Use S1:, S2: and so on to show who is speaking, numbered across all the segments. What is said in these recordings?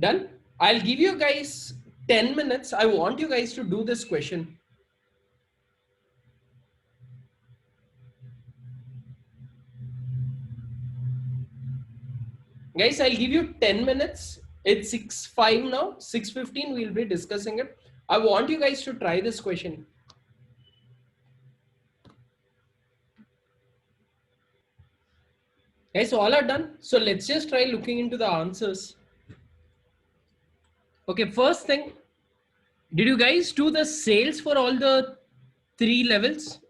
S1: Done. I'll give you guys 10 minutes. I want you guys to do this question. Guys, I'll give you 10 minutes. It's 6:05 now. 6:15 we'll be discussing it. I want you guys to try this question. Guys, all are done. So let's just try looking into the answers. Okay, first thing, did you guys do the sales for all the 3 levels?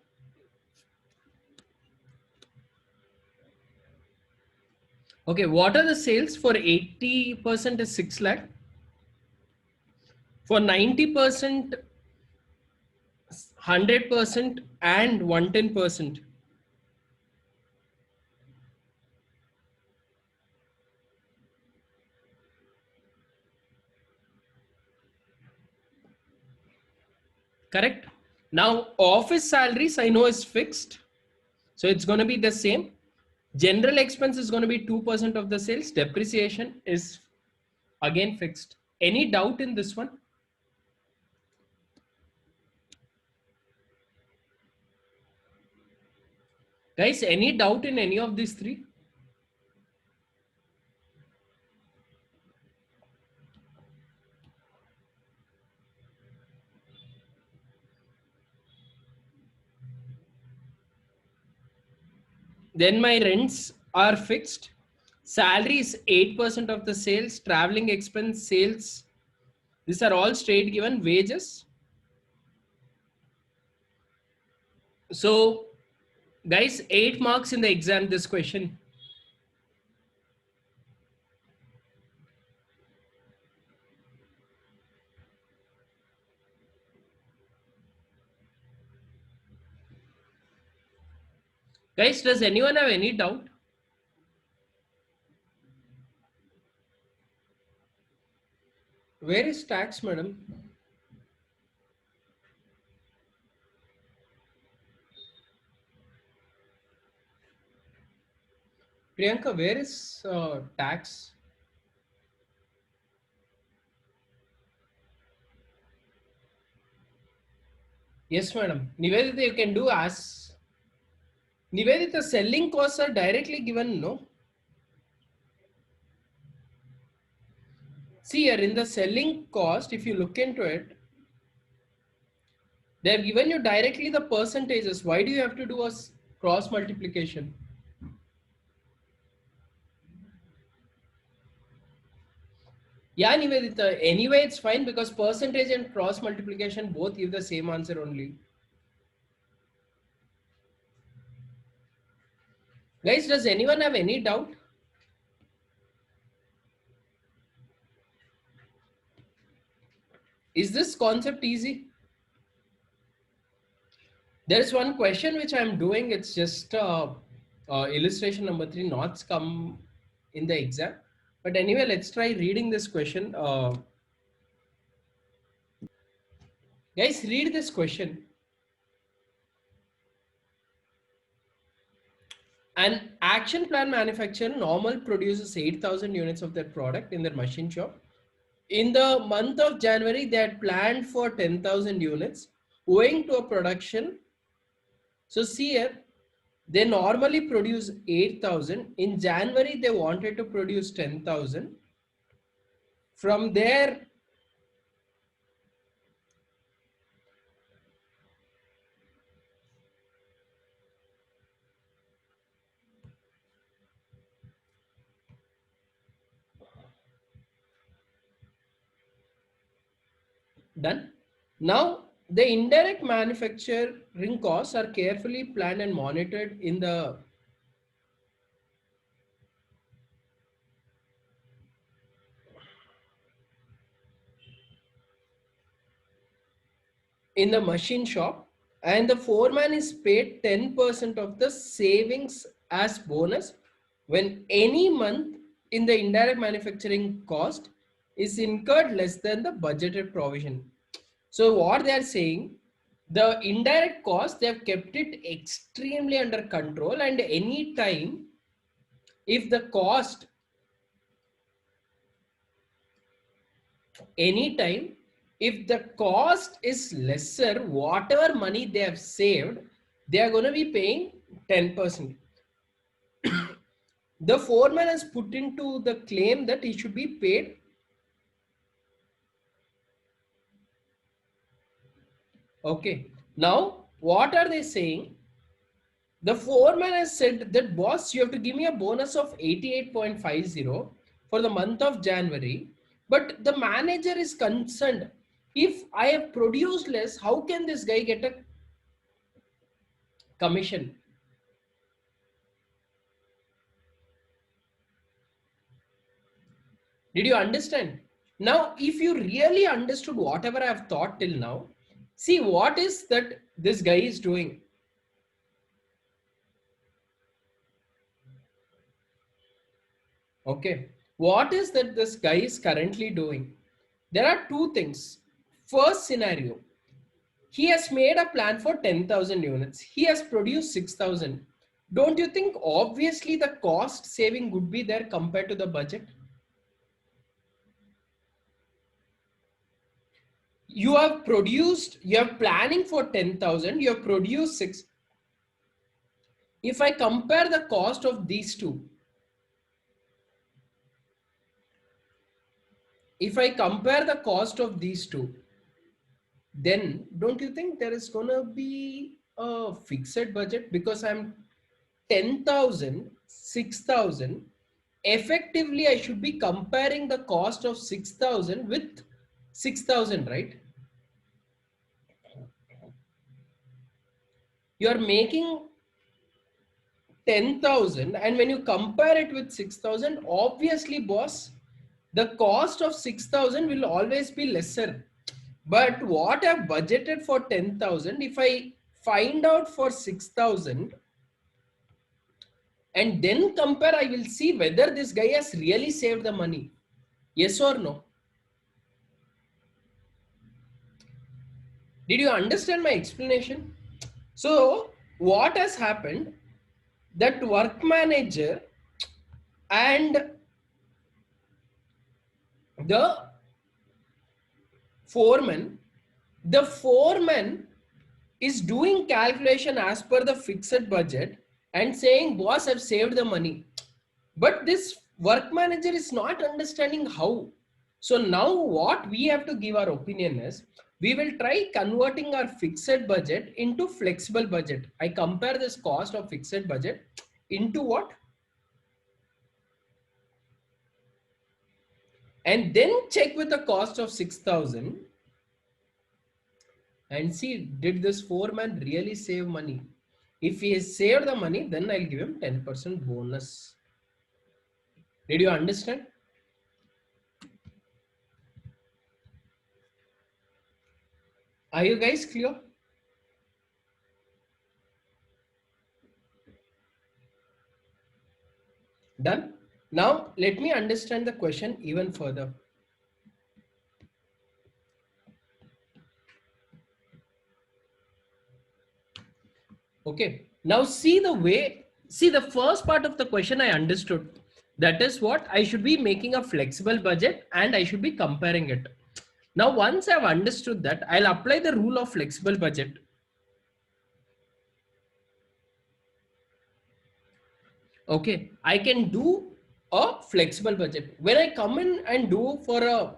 S1: Okay, what are the sales for 80% is 6 lakh? For 90%, 100% and 110%. Correct. Now office salaries I know is fixed. So it's going to be the same. General expense is going to be 2% of the sales. Depreciation is again fixed. Any doubt in this one? Guys, any doubt in any of these three? Then my rents are fixed. Salary is 8% of the sales. Traveling expense, sales. These are all straight given. Wages. So guys, 8 marks in the exam this question. Guys, does anyone have any doubt? Where is tax, madam? Priyanka, where is tax? Yes, madam. Nivedita, you can do as. Nivedita, selling costs are directly given, no? See here in the selling cost, if you look into it, they have given you directly the percentages. Why do you have to do a cross multiplication? Yeah, Nivedita, anyway, it's fine because percentage and cross multiplication both give the same answer only. Guys, does anyone have any doubt? Is this concept easy? There's one question which I'm doing. It's just illustration number 3, not come in the exam. But anyway, let's try reading this question. Guys, read this question. An action plan manufacturer normal produces 8,000 units of their product in their machine shop. In the month of January, they had planned for 10,000 units owing to a production. So see here, they normally produce 8,000. In January, they wanted to produce 10,000. From there, done. Now, the indirect manufacturing costs are carefully planned and monitored in the machine shop, and the foreman is paid 10% of the savings as bonus when any month in the indirect manufacturing cost is incurred less than the budgeted provision. So what they are saying, the indirect cost, they have kept it extremely under control, and any time if the cost anytime if the cost is lesser, whatever money they have saved, they are going to be paying 10%. The foreman has put into the claim that he should be paid. Okay. Now, what are they saying? The foreman has said that, boss, you have to give me a bonus of 88.50 for the month of January. But the manager is concerned. If I have produced less, how can this guy get a commission? Did you understand? Now, if you really understood whatever I have thought till now, see what is that this guy is doing. Okay. What is that this guy is currently doing? There are two things. First scenario, he has made a plan for 10,000 units. He has produced 6,000. Don't you think obviously the cost saving would be there compared to the budget? You have produced, you are planning for 10,000, you have produced 6. If I compare the cost of these two, if I compare the cost of these two, then don't you think there is gonna be a fixed budget? Because I'm 10,000, 6,000. Effectively, I should be comparing the cost of 6,000 with 6,000, right? You are making 10,000, and when you compare it with 6,000, obviously, boss, the cost of 6,000 will always be lesser. But what I've budgeted for 10,000, if I find out for 6,000 and then compare, I will see whether this guy has really saved the money. Yes or no? Did you understand my explanation? So what has happened, that work manager and the foreman, the foreman is doing calculation as per the fixed budget and saying, boss, I've saved the money. But this work manager is not understanding how. So now what we have to give our opinion is, we will try converting our fixed budget into flexible budget. I compare this cost of fixed budget into what? And then check with the cost of 6,000 and see, did this foreman really save money? If he has saved the money, then I'll give him 10% bonus. Did you understand? Are you guys clear? Done? Now let me understand the question even further. Okay. Now see the way, see the first part of the question I understood. That is what I should be making a flexible budget and I should be comparing it. Now, once I've understood that, I'll apply the rule of flexible budget. Okay. I can do a flexible budget. When I come in and do for a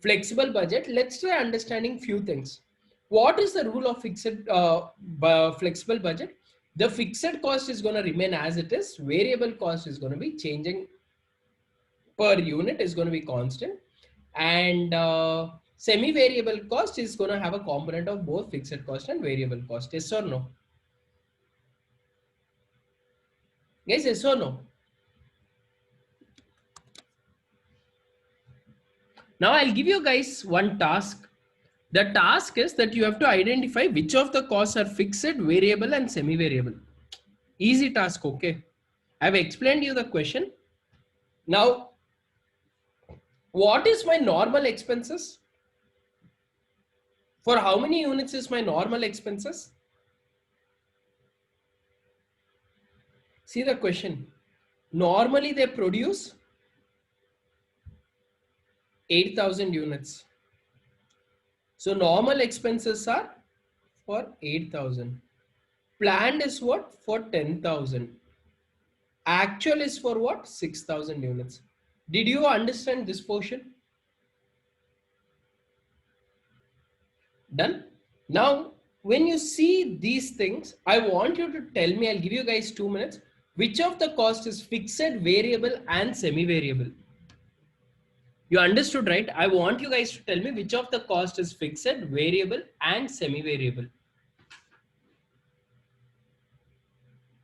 S1: flexible budget, let's try understanding few things. What is the rule of flexible budget? The fixed cost is going to remain as it is. Variable cost is going to be changing per unit, is going to be constant, and semi-variable cost is going to have a component of both fixed cost and variable cost. Yes or no? Guys, yes or no? Now I'll give you guys one task. The task is that you have to identify which of the costs are fixed, variable, and semi-variable. Easy task, okay? I've explained you the question. Now, what is my normal expenses? For how many units is my normal expenses? See the question. Normally they produce 8,000 units. So normal expenses are for 8,000. Planned is what? For 10,000. Actual is for what? 6,000 units. Did you understand this portion? Done? Now, when you see these things, I want you to tell me, I'll give you guys 2 minutes, which of the cost is fixed, variable and semi-variable. You understood, right? I want you guys to tell me which of the cost is fixed, variable and semi-variable.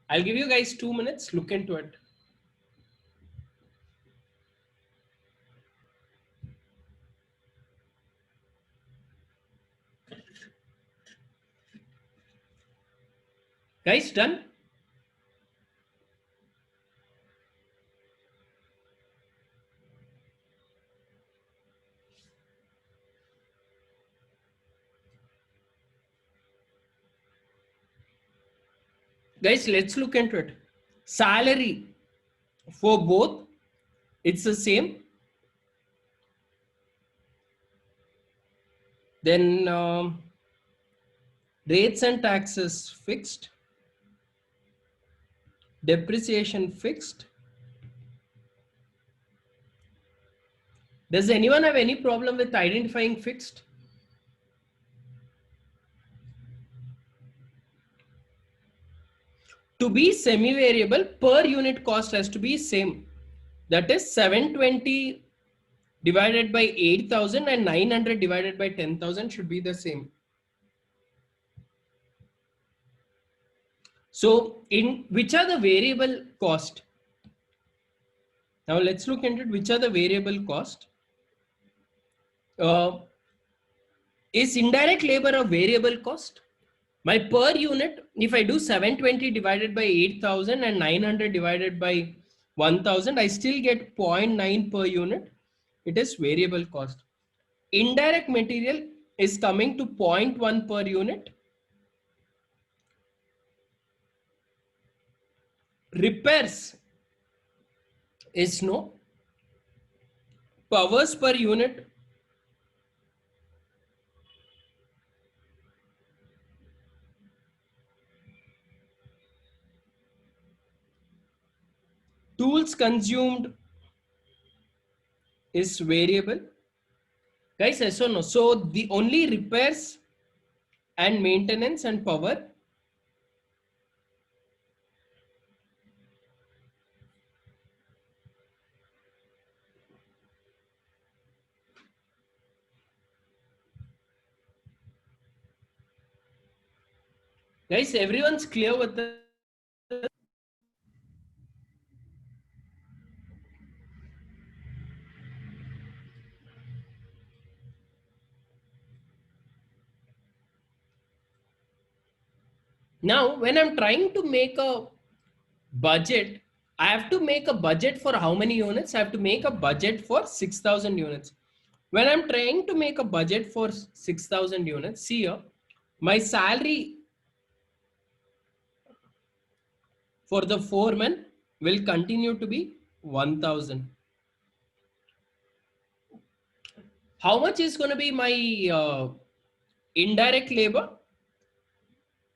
S1: I'll give you guys 2 minutes, look into it. Guys, done? Guys, let's look into it. Salary for both, it's the same. Then rates and taxes fixed. Depreciation fixed. Does anyone have any problem with identifying fixed? To be semi-variable, per unit cost has to be same. That is 720 divided by 8,000 and 900 divided by 10,000 should be the same. So in which are the variable cost? Now let's look into it. Which are the variable cost? Is indirect labor a variable cost? My per unit, if I do 720 divided by 8,000 and 900 divided by 1,000, I still get 0.9 per unit. It is variable cost. Indirect material is coming to 0.1 per unit. Repairs is no. Powers per unit. Tools consumed is variable. Guys, yes or no? So the only repairs and maintenance and power. Guys, everyone's clear with the. Now, when I'm trying to make a budget, I have to make a budget for how many units? I have to make a budget for 6,000 units. When I'm trying to make a budget for 6,000 units, see here, my salary for the foreman will continue to be 1,000. How much is going to be my indirect labor?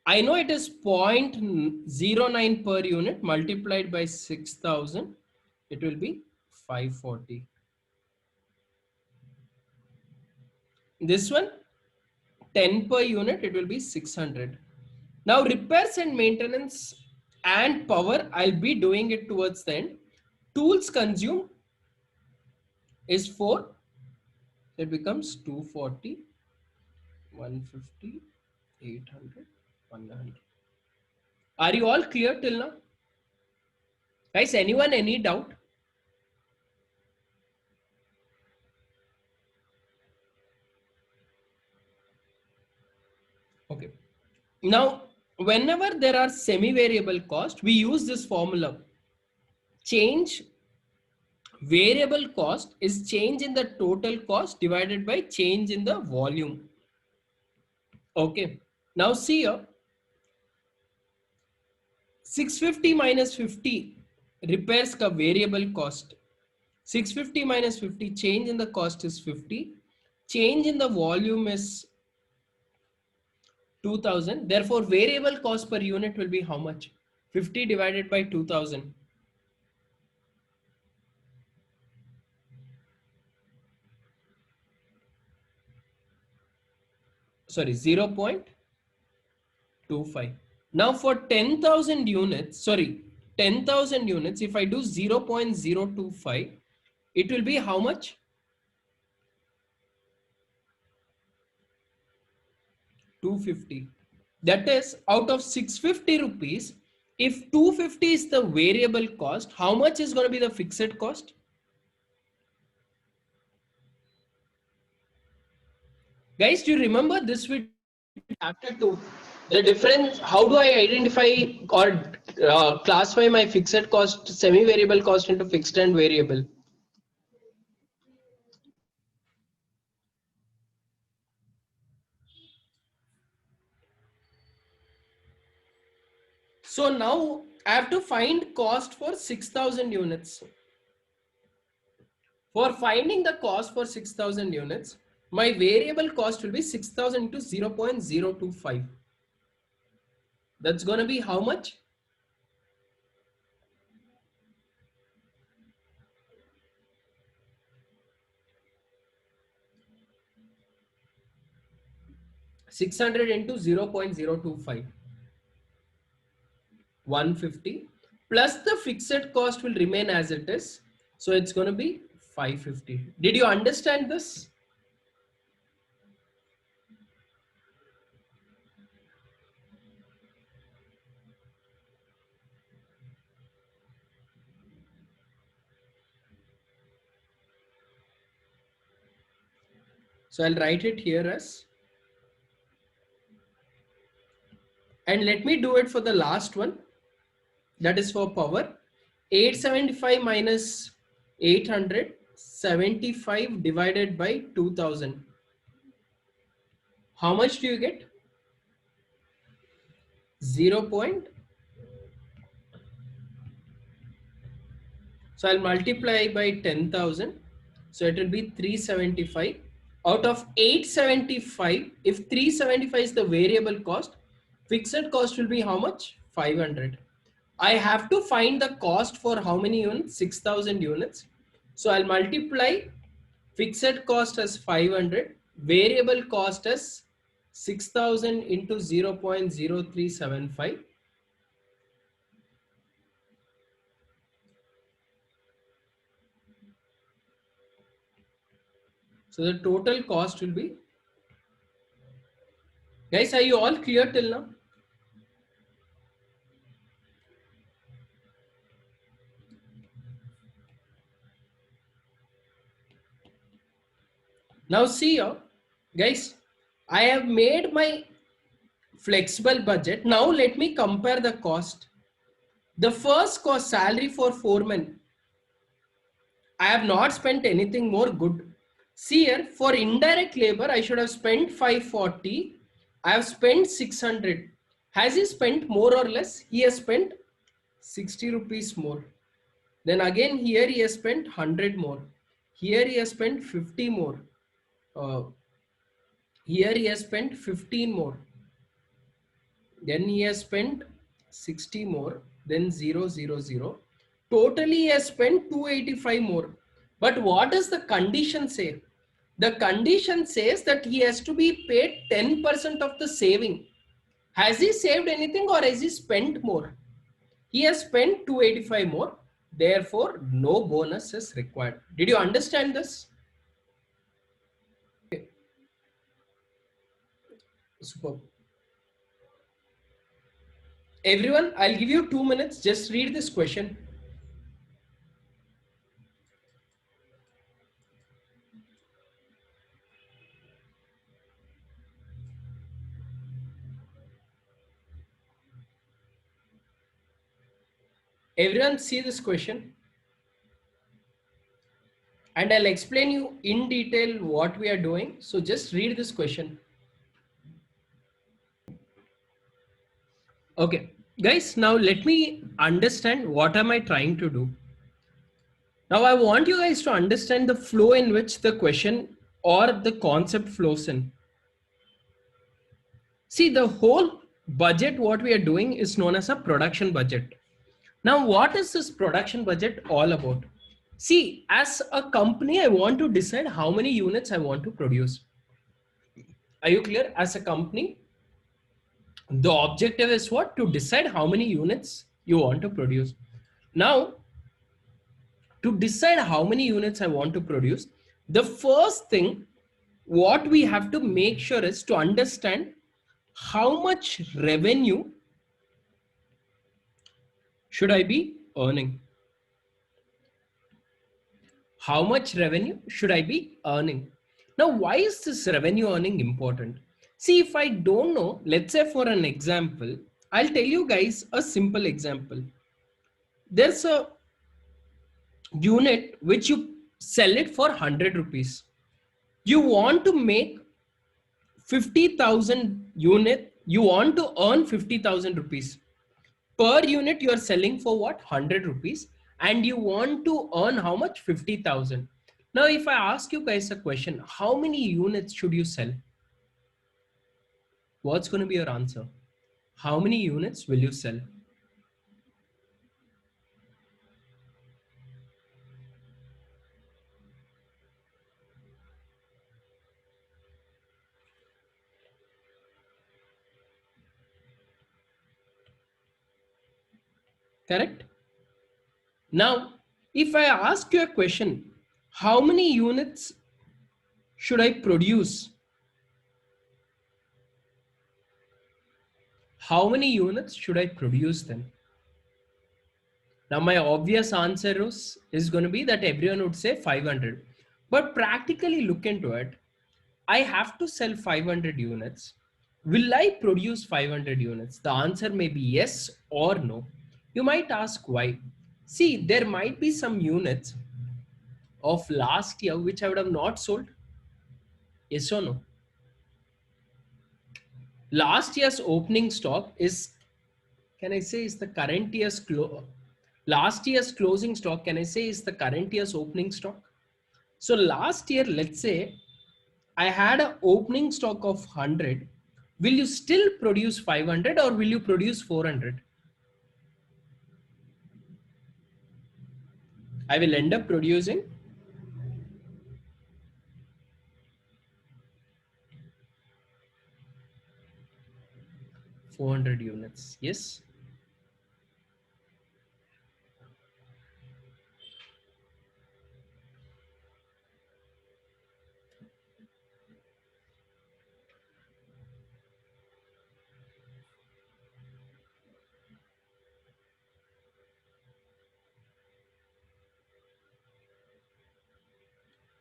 S1: I know it is 0.09 per unit multiplied by 6,000. It will be 540. This one 10 per unit, it will be 600. Now repairs and maintenance and power, I'll be doing it towards the end. Tools consumed is 4. It becomes 240, 150, 800, 100. Are you all clear till now? Guys, anyone, any doubt? Okay. Now, whenever there are semi-variable cost, we use this formula. Change variable cost is change in the total cost divided by change in the volume. Okay. Now see here, 650 minus 50 repairs ka variable cost. 650 minus 50, change in the cost is 50. Change in the volume is 2000. Therefore, variable cost per unit will be how much? 50 divided by 2000. Sorry, 0.25. Now for 10,000 units, 10,000 units, if I do 0.025, it will be how much? 250. That is, out of 650 rupees, if 250 is the variable cost, how much is going to be the fixed cost? Guys, do you remember this video chapter 2? The difference, how do I identify or classify my fixed cost, semi-variable cost into fixed and variable? So now I have to find cost for 6,000 units. For finding the cost for 6,000 units, my variable cost will be 6,000 into 0.025. That's going to be how much? $600 into 0.025. 150 plus the fixed cost will remain as it is. So it's going to be 550. Did you understand this? So I'll write it here as, and let me do it for the last one. That is for power. 875 minus 800, 75 divided by 2000. How much do you get? 0. So I'll multiply by 10,000. So it will be 375. Out of 875, if 375 is the variable cost, fixed cost will be how much? 500. I have to find the cost for how many units? 6,000 units. So I'll multiply fixed cost as 500, variable cost as 6,000 into 0.0375. So the total cost will be, guys, are you all clear till now? Now see here, guys, I have made my flexible budget. Now let me compare the cost. The first cost, salary for foreman, I have not spent anything more good. See here, for indirect labor, I should have spent 540. I have spent 600. Has he spent more or less? He has spent 60 rupees more. Then again here he has spent 100 more. Here he has spent 50 more. Uh, Here he has spent 15 more. Then he has spent 60 more. Then 0, 0, 0. Totally he has spent 285 more. But what does the condition say? The condition says that he has to be paid 10% of the saving. Has he saved anything or has he spent more? He has spent 285 more. Therefore, no bonus is required. Did you understand this? Okay. Superb. Everyone, I'll give you 2 minutes. Just read this question. Everyone see this question. And I'll explain you in detail what we are doing. So just read this question. Okay, guys, now let me understand what am I trying to do. Now I want you guys to understand the flow in which the question or the concept flows in. See, the whole budget, what we are doing is known as a production budget. Now, what is this production budget all about? See, as a company, I want to decide how many units I want to produce. Are you clear? As a company, the objective is what? To decide how many units you want to produce. Now, to decide how many units I want to produce, the first thing what we have to make sure is to understand how much revenue should I be earning. How much revenue should I be earning? Now, why is this revenue earning important? See, if I don't know, let's say for an example, I'll tell you guys a simple example. There's a unit which you sell it for 100 rupees. You want to make 50,000 unit, you want to earn 50,000 rupees. Per unit you are selling for what? 100 rupees, and you want to earn how much? 50,000. Now, if I ask you guys a question, how many units should you sell? What's going to be your answer? How many units will you sell? Correct? Now, if I ask you a question, how many units should I produce? How many units should I produce then? Now, my obvious answer is going to be that everyone would say 500. But practically look into it. I have to sell 500 units. Will I produce 500 units? The answer may be yes or no. You might ask why. See, there might be some units of last year which I would have not sold. Yes or no? Last year's opening stock is, can I say, is the current year's last year's closing stock, can I say, is the current year's opening stock? So last year, let's say I had an opening stock of 100. Will you still produce 500 or will you produce 400? I will end up producing 400 units. Yes.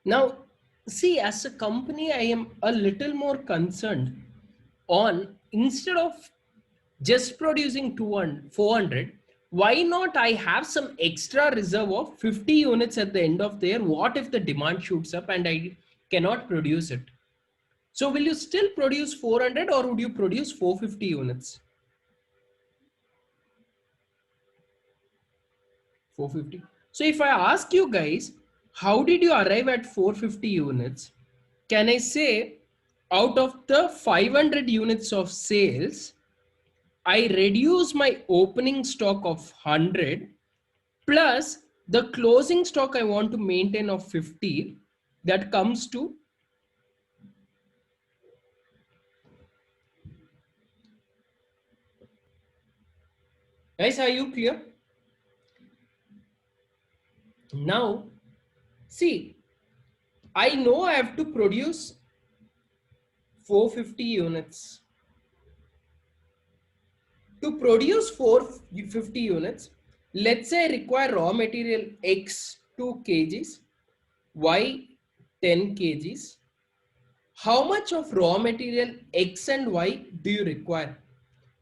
S1: Now, see, as a company, I am a little more concerned on, instead of just producing 200, 400, why not I have some extra reserve of 50 units at the end of the year? What if the demand shoots up and I cannot produce it? So will you still produce 400 or would you produce 450 units? 450. So if I ask you guys, how did you arrive at 450 units? Can I say out of the 500 units of sales, I reduce my opening stock of 100 plus the closing stock I want to maintain of 50, that comes to, guys, are you clear? Now, see, I know I have to produce 450 units. To produce 450 units, let's say I require raw material X 2 kgs, Y 10 kgs. How much of raw material X and Y do you require?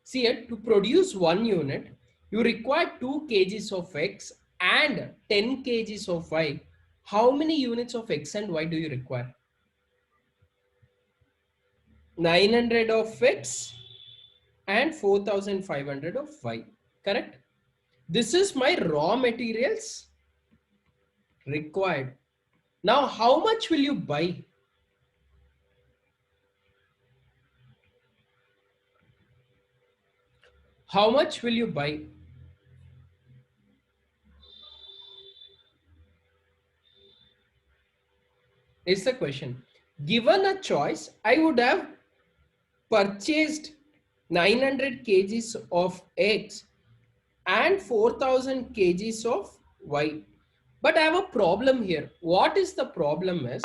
S1: See, to produce 1 unit, you require 2 kgs of X and 10 kgs of Y. How many units of X and Y do you require? 900 of X and 4500 of Y, correct? This is my raw materials required. Now, how much will you buy? How much will you buy? Is the question. Given a choice, I would have purchased 900 kgs of X and 4000 kgs of Y. But I have a problem here. What is the problem is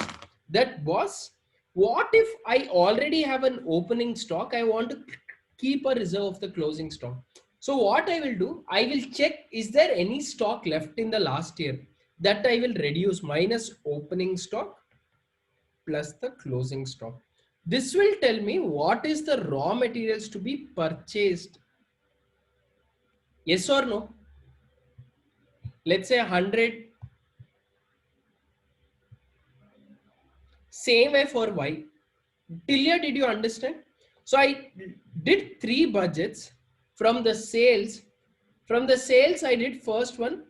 S1: that, boss, what if I already have an opening stock? I want to keep a reserve of the closing stock. So what I will do, I will check, is there any stock left in the last year? That I will reduce minus opening stock plus the closing stock. This will tell me what is the raw materials to be purchased. Yes or no? Let's say 100. Same way for Y. Till here, did you understand? So I did 3 budgets from the sales. From the sales, I did first one,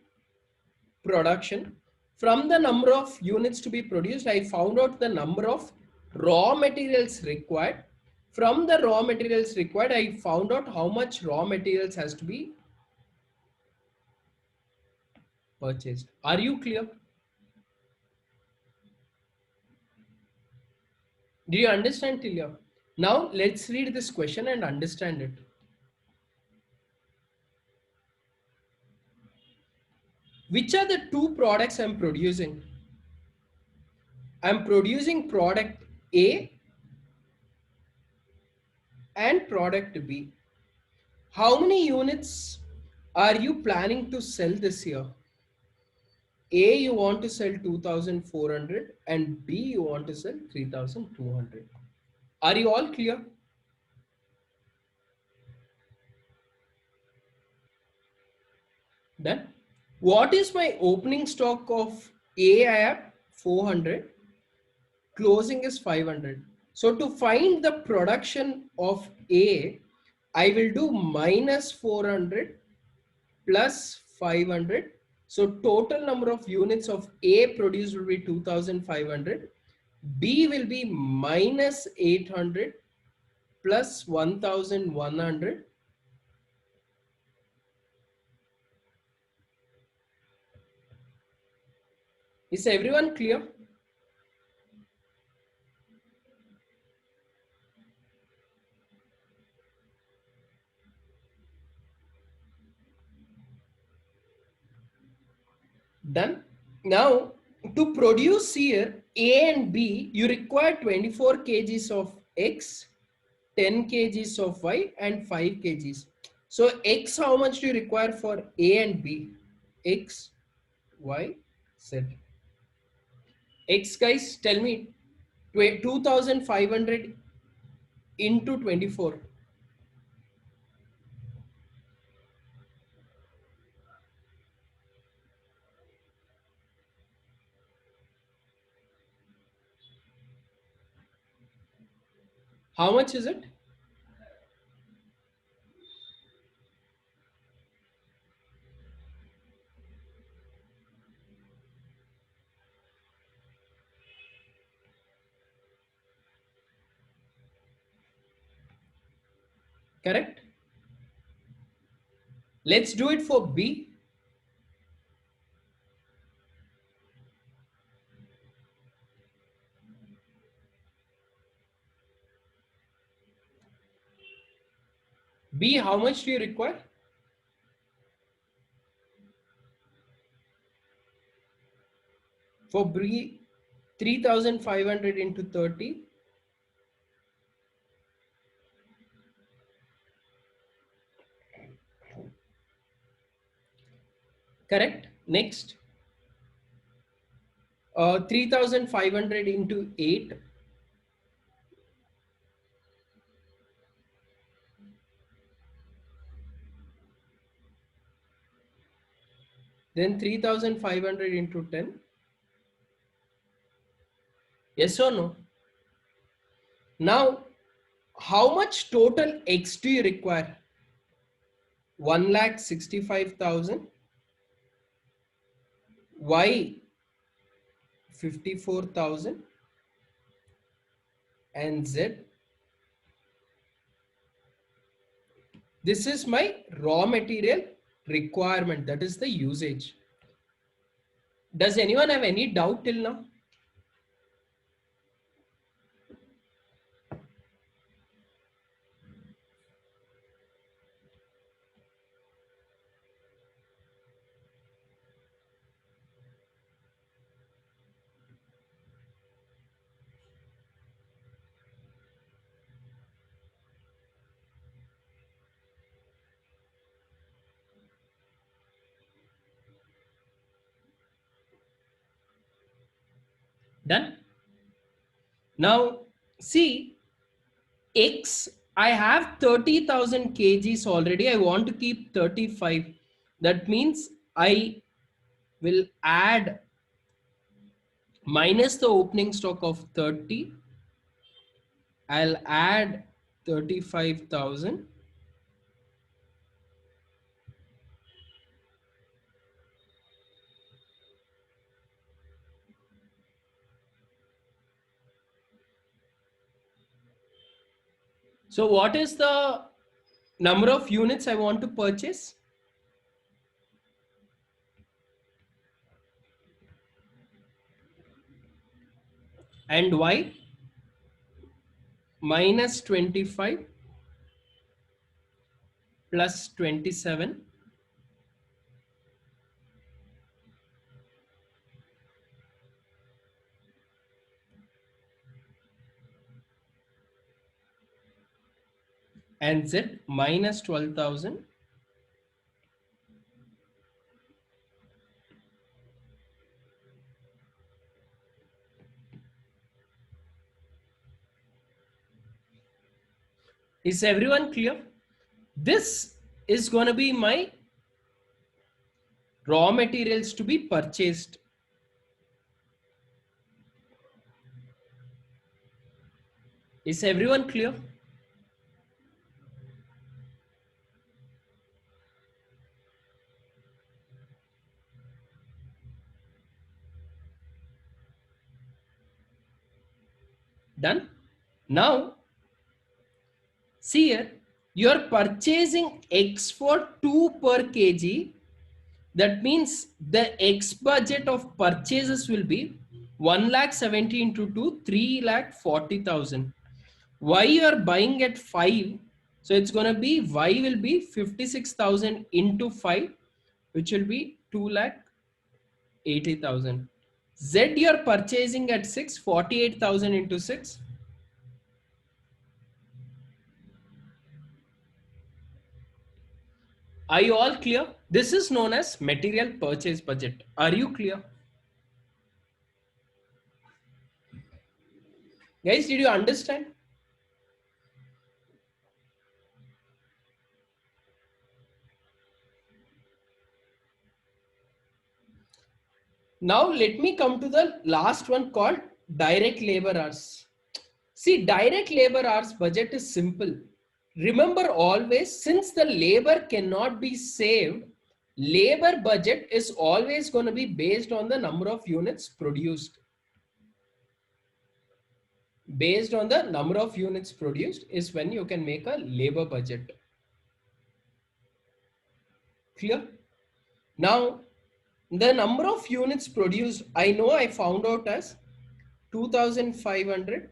S1: production. From the number of units to be produced, I found out the number of raw materials required. From the raw materials required, I found out how much raw materials has to be purchased. Are you clear? Do you understand till here? Now let's read this question and understand it. Which are the two products I'm producing? I'm producing product A and product B. How many units are you planning to sell this year? A, you want to sell 2,400 and B, you want to sell 3,200. Are you all clear? Done. What is my opening stock of A? I have 400. Closing is 500. So to find the production of A, I will do minus 400 plus 500. So total number of units of A produced will be 2500. B will be minus 800 plus 1100. Is everyone clear? Done. Now to produce here A and B, you require 24 kgs of X, 10 kgs of Y and 5 kgs. So X, how much do you require for A and B? X, Y, Z. X, guys, tell me 2500 into 24. How much is it? Correct? Let's do it for B. B, how much do you require? For B, 3500 into 30. Correct? Next. 3500 into 8. Then 3500 into 10. Yes or no? Now, how much total X do you require? 1,65,000. Y, 54,000 and Z. This is my raw material requirement. That is the usage. Does anyone have any doubt till now? Done. Now see, X, I have 30,000 kgs already. I want to keep 35. That means I will add minus the opening stock of 30. I'll add 35,000. So what is the number of units I want to purchase? And Y minus 25 plus 27 and Z minus 12,000 . Is everyone clear? This is going to be my raw materials to be purchased. Is everyone clear? Done. Now see here, you are purchasing X for 2 per kg. That means the X budget of purchases will be 1,70,000 into 2, 3,40,000. Y you are buying at 5. So it's going to be, Y will be 56,000 into 5, which will be 2,80,000. Z you are purchasing at 6, 48,000 into 6. Are you all clear? This is known as material purchase budget. Are you clear? Guys, did you understand? Now let me come to the last one called direct labor hours. See, direct labor hours budget is simple. Remember always, since the labor cannot be saved, labor budget is always going to be based on the number of units produced. Based on the number of units produced is when you can make a labor budget. Clear? Now, the number of units produced, I know I found out as 2,500.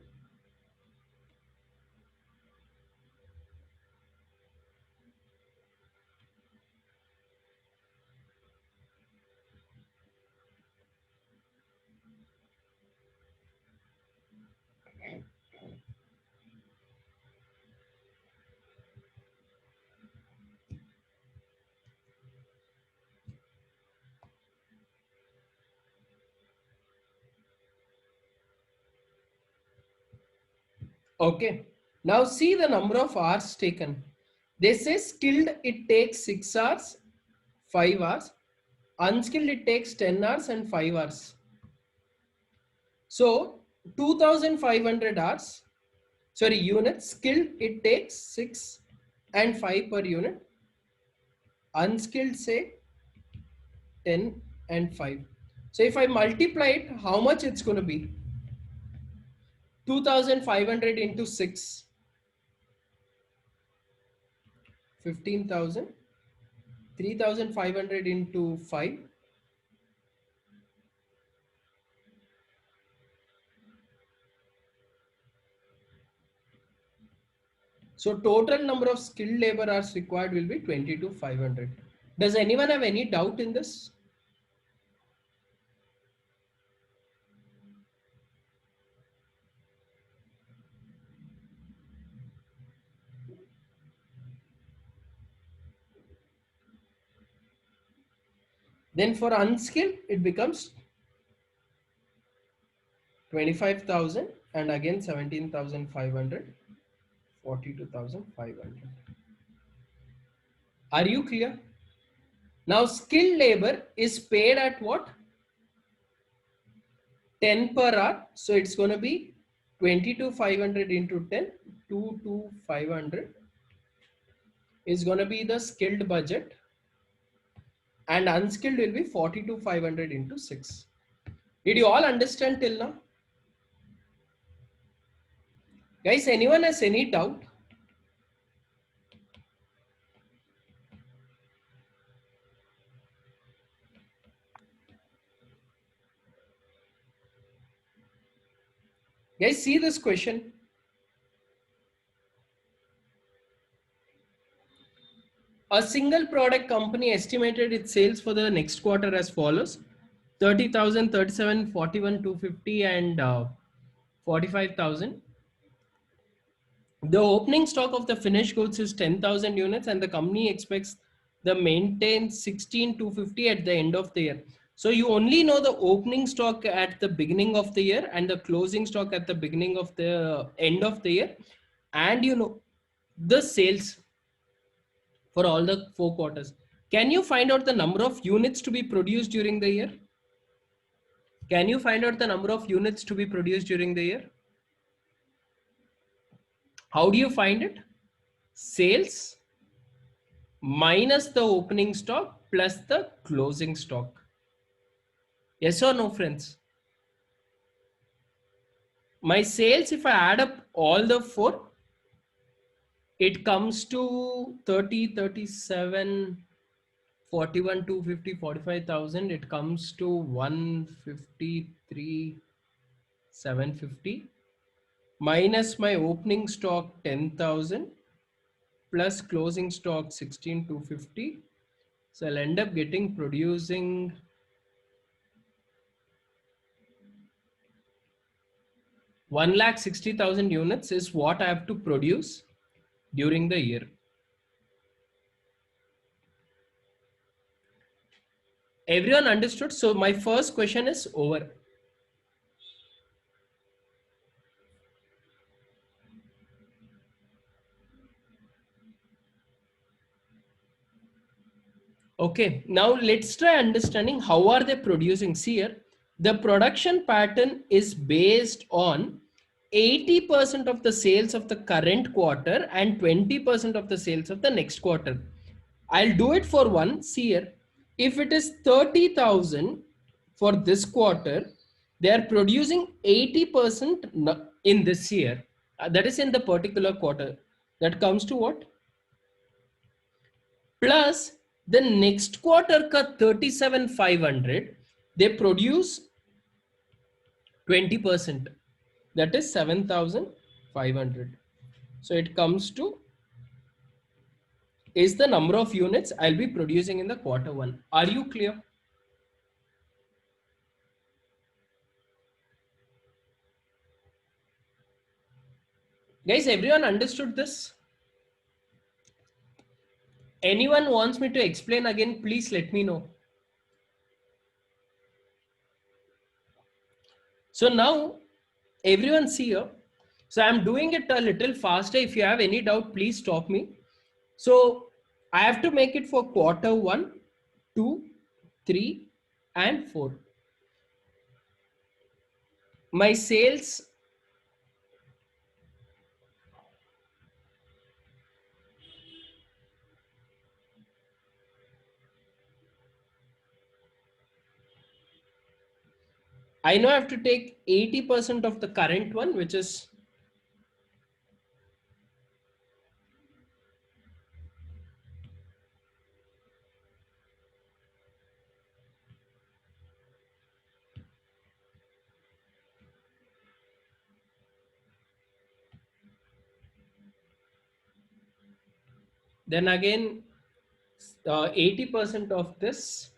S1: Okay. Now see the number of hours taken. They say skilled it takes 6 hours, 5 hours. Unskilled it takes 10 hours and 5 hours. So 2,500 hours, sorry, units. Skilled it takes 6 and 5 per unit. Unskilled say 10 and 5. So if I multiply it, how much it's going to be? 2500 into 6, 15,000. 3,500 into 5. So total number of skilled labor hours required will be 22,500. Does anyone have any doubt in this? Then for unskilled, it becomes 25,000 and again 17,500, 42,500. Are you clear? Now skilled labor is paid at what? 10 per hour. So it's going to be 22,500 into 10, 22,500 is going to be the skilled budget, and unskilled will be 42,500 into 6. Did you all understand till now? Guys, anyone has any doubt? Guys, see this question. A single product company estimated its sales for the next quarter as follows: 30,000, 37, 41, 250 and 45,000. The opening stock of the finished goods is 10,000 units and the company expects the maintain 16,250 at the end of the year. So you only know the opening stock at the beginning of the year and the closing stock at the beginning of the end of the year, and you know the sales for all the 4 quarters. Can you find out the number of units to be produced during the year? Can you find out the number of units to be produced during the year? How do you find it? Sales minus the opening stock plus the closing stock. Yes or no, friends? My sales, if I add up all the four, it comes to 30, 37, 41, 250, 45,000. It comes to 153, 750 minus my opening stock 10,000 plus closing stock 16,250. So I'll end up getting producing 1,60,000 units is what I have to produce during the year. Everyone understood? So my first question is over. Okay, now let's try understanding how are they producing. See here, the production pattern is based on 80% of the sales of the current quarter and 20% of the sales of the next quarter. I'll do it for one. See here, if it is 30,000 for this quarter, they are producing 80% in this year. That is in the particular quarter. That comes to what? Plus the next quarter ka 37,500 they produce 20%, that is 7,500. So it comes to is the number of units I'll be producing in the quarter one. Are you clear? Guys, everyone understood this? Anyone wants me to explain again, please let me know. So now everyone see here. So I'm doing it a little faster. If you have any doubt, please stop me. So I have to make it for quarter 1, 2, 3 and 4. My sales I know I have to take 80% of the current one, which is then again 80% of this.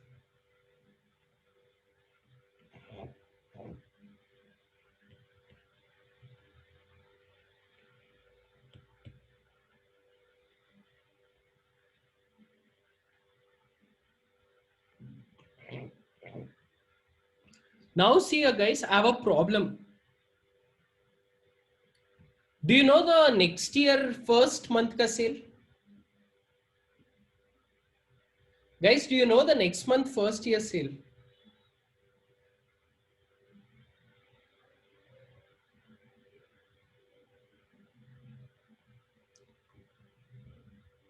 S1: Now see here guys, I have a problem. Do you know the next year first month ka sale? Guys, do you know the next month first year sale?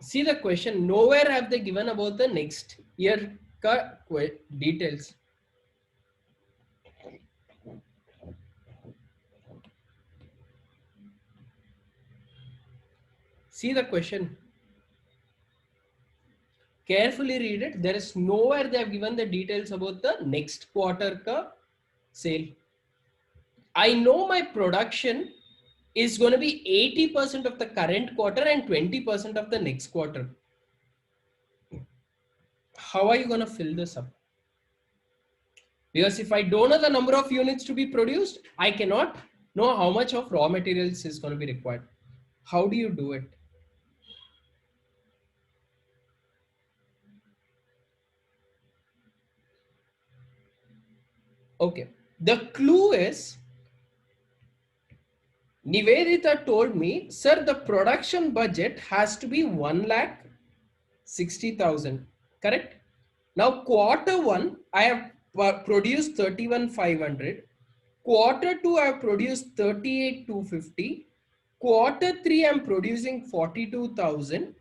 S1: See the question, nowhere have they given about the next year ka details. See the question. Carefully read it. There is nowhere they have given the details about the next quarter ka sale. I know my production is going to be 80% of the current quarter and 20% of the next quarter. How are you going to fill this up? Because if I don't know the number of units to be produced, I cannot know how much of raw materials is going to be required. How do you do it? Okay. The clue is Nivedita told me, sir, the production budget has to be 1,60,000. Correct? Now, quarter one, I have produced 31,500. Quarter two, I have produced 38,250. Quarter three, I'm producing 42,000.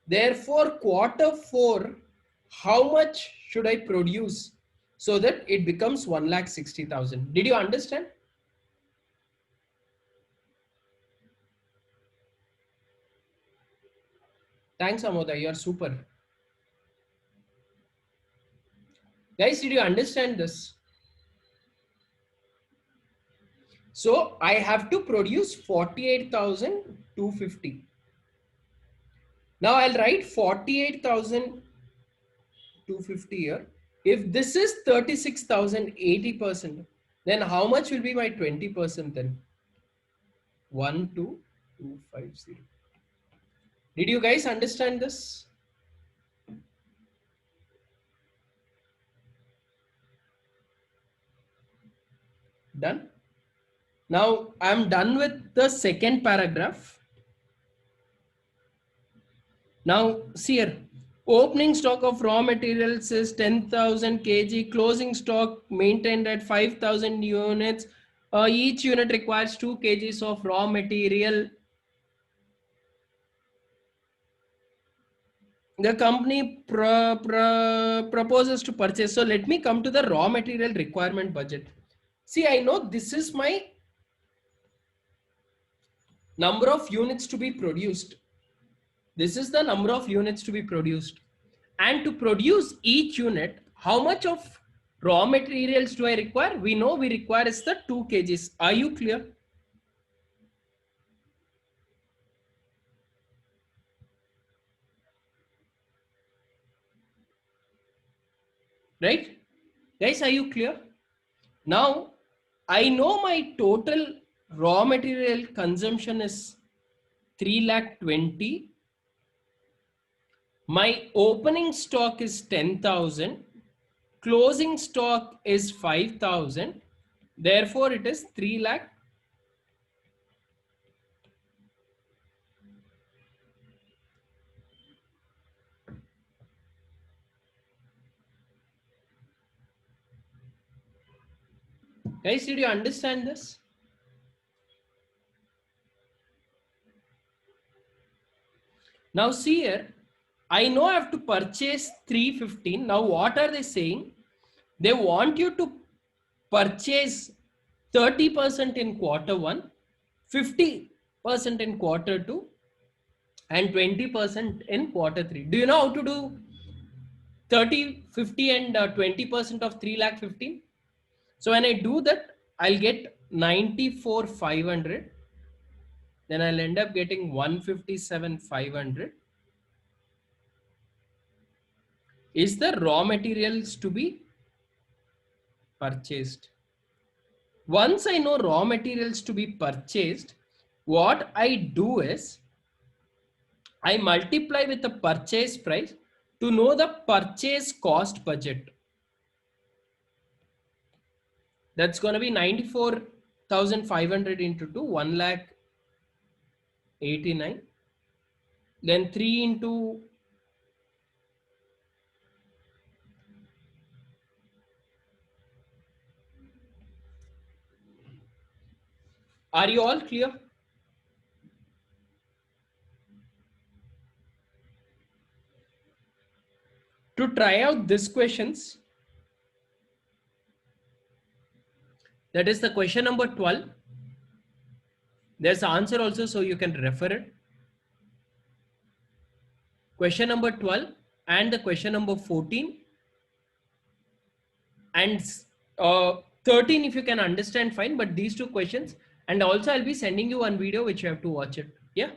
S1: Therefore, quarter four, how much should I produce so that it becomes 1,60,000? Did you understand? Thanks, Amoda. You are super. Guys, did you understand this? So I have to produce 48,250. Now I'll write 48,250 here. If this is 36,000, 80%, then how much will be my 20% then? 12250. Did you guys understand this? Done? Now I'm done with the second paragraph. Now see here, opening stock of raw materials is 10,000 kg, closing stock maintained at 5,000 units. Each unit requires 2 kgs of raw material. The company proposes to purchase. So let me come to the raw material requirement budget. See, I know this is my number of units to be produced. This is the number of units to be produced. And to produce each unit, how much of raw materials do I require? We know we require is the 2 kgs. Are you clear? Right? Guys, are you clear? Now, I know my total raw material consumption is 3,20,000. My opening stock is 10,000. Closing stock is 5,000. Therefore, it is 3 lakh. Guys, did you understand this? Now see here, I know I have to purchase 315. Now what are they saying? They want you to purchase 30% in quarter one, 50% in quarter two, and 20% in quarter three. Do you know how to do 30, 50 and 20% of 3,15,000? So when I do that, I'll get 94,500. Then I'll end up getting 157,500. Is the raw materials to be purchased? Once I know raw materials to be purchased, what I do is I multiply with the purchase price to know the purchase cost budget. That's going to be 94,500 into 2, 1,89,000. Then 3 into Are you all clear? To try out these questions, that is the question number 12. There's the answer also, so you can refer it. Question number 12 and the question number 14 and 13 if you can understand, fine, but these two questions, and also I'll be sending you one video which you have to watch it. Yeah.